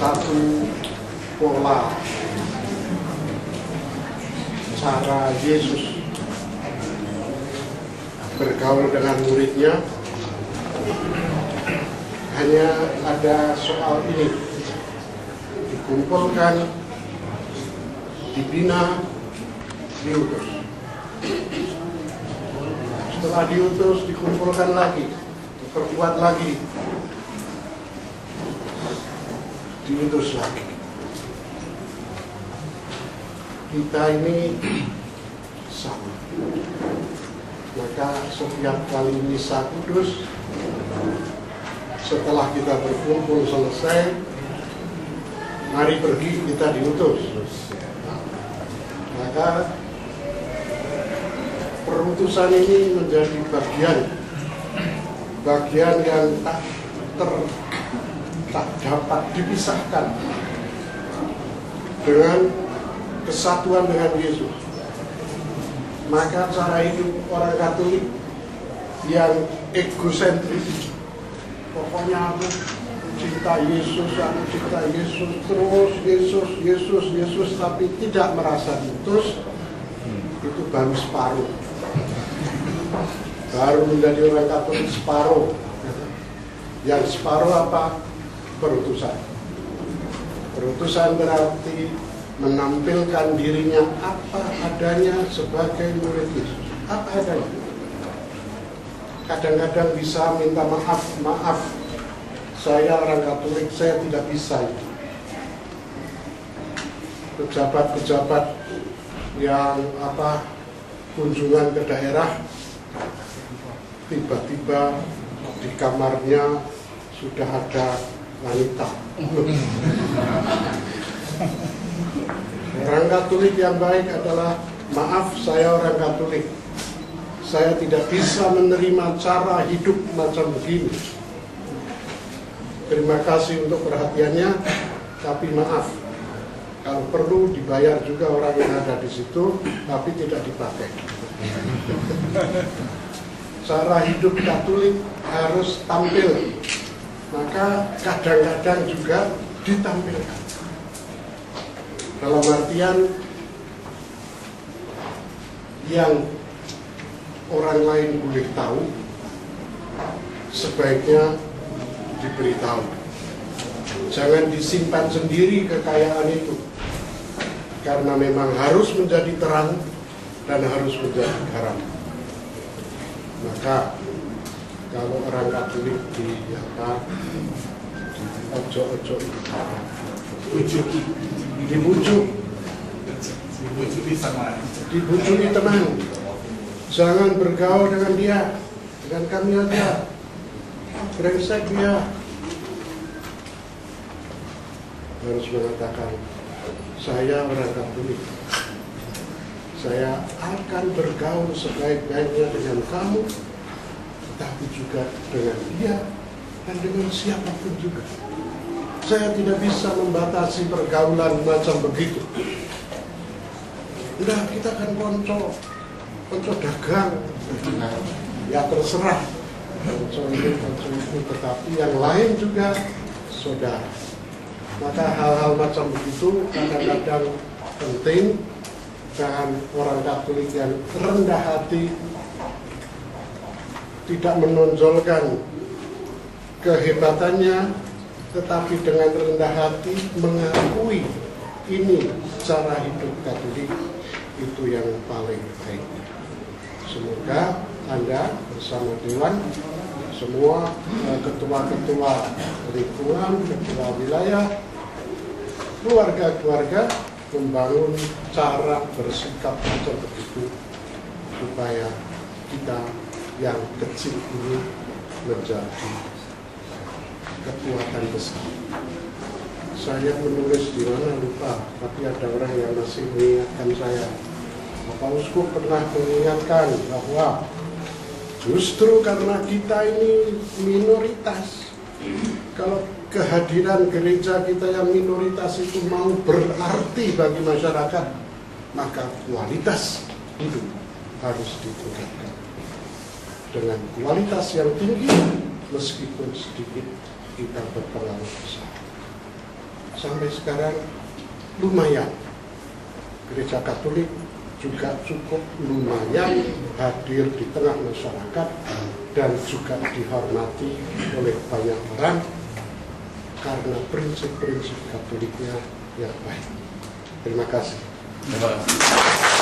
satu pola cara Yesus bergaul dengan muridnya. Hanya ada soal ini: dikumpulkan, dibina, diutus. Setelah diutus, dikumpulkan lagi, diperkuat lagi, diutus lagi. Kita ini sama. Maka setiap kali misa kudus, setelah kita berkumpul selesai, mari pergi, kita diutus. Maka perutusan ini menjadi bagian yang tak dapat dipisahkan dengan kesatuan dengan Yesus. Maka cara hidup orang Katolik yang egosentris, pokoknya aku cinta Yesus, terus Yesus, tapi tidak merasa diutus, itu baru separuh. Baru menjadi orang Katolik separuh. Yang separuh apa? Perutusan. Perutusan berarti menampilkan dirinya apa adanya sebagai murid Yesus. Apa adanya. Kadang-kadang bisa minta maaf, saya orang Katolik, saya tidak bisa itu. Pejabat-pejabat yang kunjungan ke daerah, tiba-tiba di kamarnya sudah ada wanita. Orang Katolik yang baik adalah, maaf, saya orang Katolik, saya tidak bisa menerima cara hidup macam begini. Terima kasih untuk perhatiannya, tapi maaf, kalau perlu dibayar juga orang yang ada di situ, tapi tidak dipakai. Cara hidup Katolik harus tampil, maka kadang-kadang juga ditampilkan. Dalam artian yang orang lain boleh tahu, sebaiknya diberitahu. Jangan disimpan sendiri kekayaan itu, karena memang harus menjadi terang dan harus menjadi garam. Maka kalau orang Katolik dibujuki teman, jangan bergaul dengan dia, dengan kami aja, brengsek dia. Harus mengatakan, saya orang Katolik, saya akan bergaul sebaik-baiknya dengan kamu, tetapi juga dengan dia dan dengan siapapun juga. Saya tidak bisa membatasi pergaulan macam begitu. Udah, kita kan konco dagang, ya terserah, konco ini, tetapi yang lain juga saudara. Maka hal-hal macam begitu kadang-kadang penting, dan orang Katolik yang rendah hati, tidak menonjolkan kehebatannya, tetapi dengan rendah hati mengakui ini cara hidup Katolik, itu yang paling baik. Semoga Anda bersama Dewan, semua ketua-ketua lingkungan, ketua wilayah, keluarga-keluarga membangun cara bersikap macam begitu, supaya kita yang kecil ini menjadi kekuatan besar. Saya menulis di mana lupa, tapi ada orang yang masih mengingatkan saya. Bapak Uskup pernah mengingatkan bahwa justru karena kita ini minoritas, kalau kehadiran gereja kita yang minoritas itu mau berarti bagi masyarakat, maka kualitas hidup harus ditingkatkan. Dengan kualitas yang tinggi, meskipun sedikit, kita berpengaruh besar. sampai sekarang lumayan. Gereja Katolik juga cukup lumayan hadir di tengah masyarakat dan juga dihormati oleh banyak orang karena prinsip-prinsip Katoliknya yang baik. Terima kasih. Terima kasih.